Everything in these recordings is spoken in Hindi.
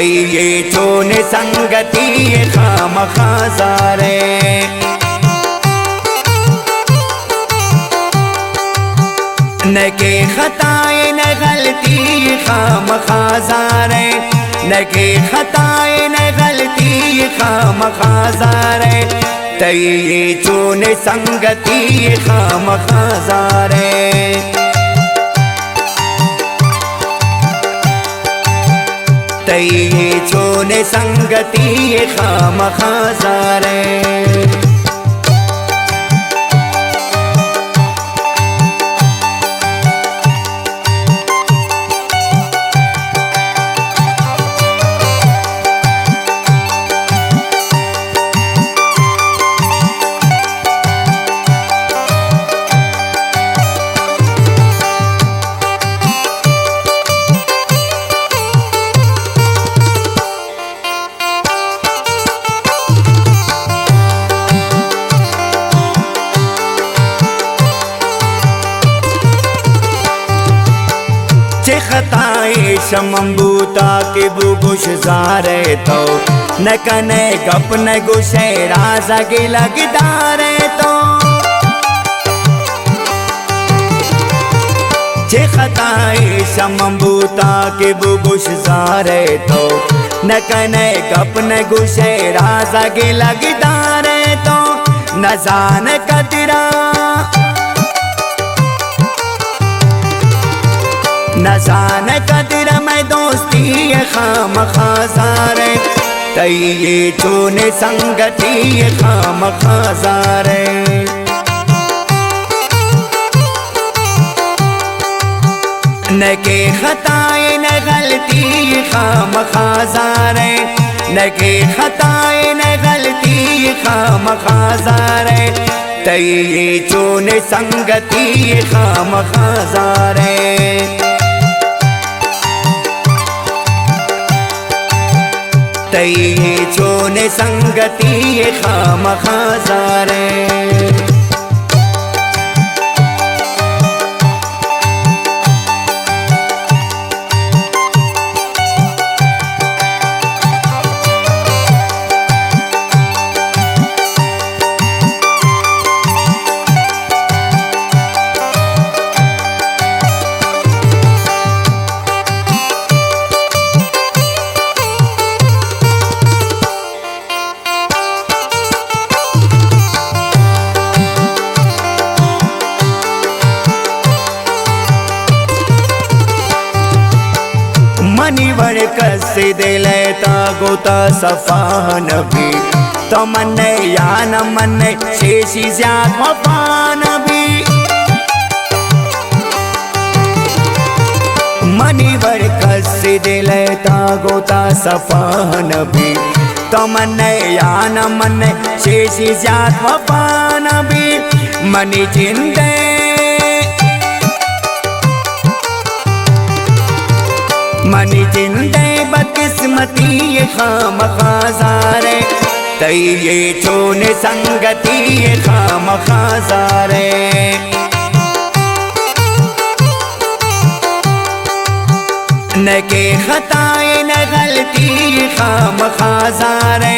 ये चोन संगति खामखाजारे न के खताए न गलती खामखाजारे न के खताए न गलती खामखाजारे ये चोन संगति खामखाजारे ये चोन संगति खामखाजारे खताए शमबूता के बुगुश जारे तो न कने गप न गुशे राजा के लगदारे तो जे खताए शमबूता के बुगुश जारे तो न कने गप न गुशे राजा के लगदारे तो न जान कतरा न जान कदर मैं दोस्ती खामखाजारे ये चोन संगति खामखाजारे न के खताए न गलती खामखाजारे न के खताए न गलती खामखाजारे ये चोन संगति खामखाजारे ये चोन संगति खामखाजारे मनिवर कस दिले ता गोता सफान भी तो मन या न मन शेषी ज्याद वफान भी मनिवर कस दिले ता गोता सफान भी तो मन या न मन शेषी ज्याद वफान भी मनी चिंते मनी जिंदे बकिस्मती खामखाजारे ये चोन संगति खामखाजारे न के खताए न गलती खामखाजारे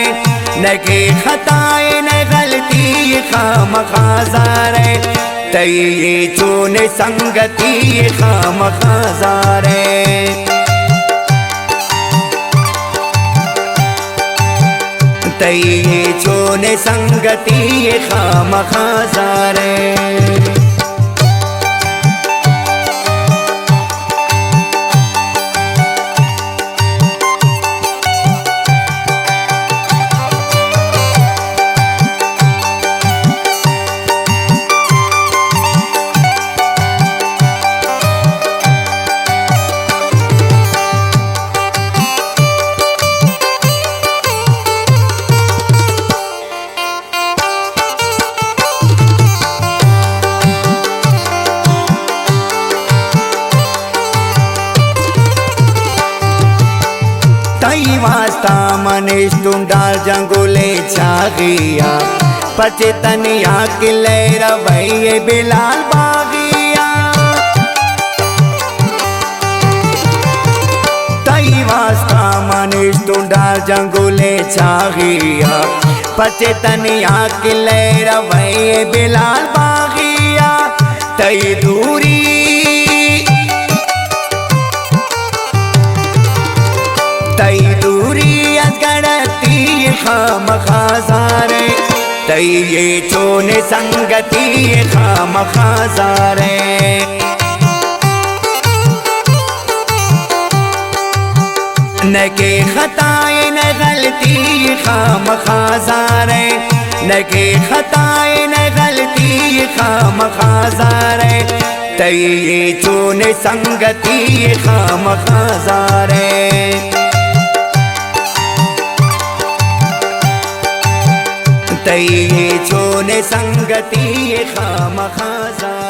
न के खताए न गलती खामखाजारे ये चोन संगति खामखाजारे ये चोन संगति खामखाजारे वास्ता मनीष तुम डाल जंगुले छागिया पचतनिया किले रवैये बिलाल बागिया तई वास्ता मनीष विष्णु डाल जंगुले चागिया पचे तनिया किले रवैये बिलाल बागिया तई दूरी असगड़ती खाम खाजारे तई ये चोने संगती खाम खाजारे न के खताए न गलती खाम खाजारे न के खताए न गलती खाम खाजारे तई ये चोने संगती खाम खाजारे तई छोने संगती खाम खाजा।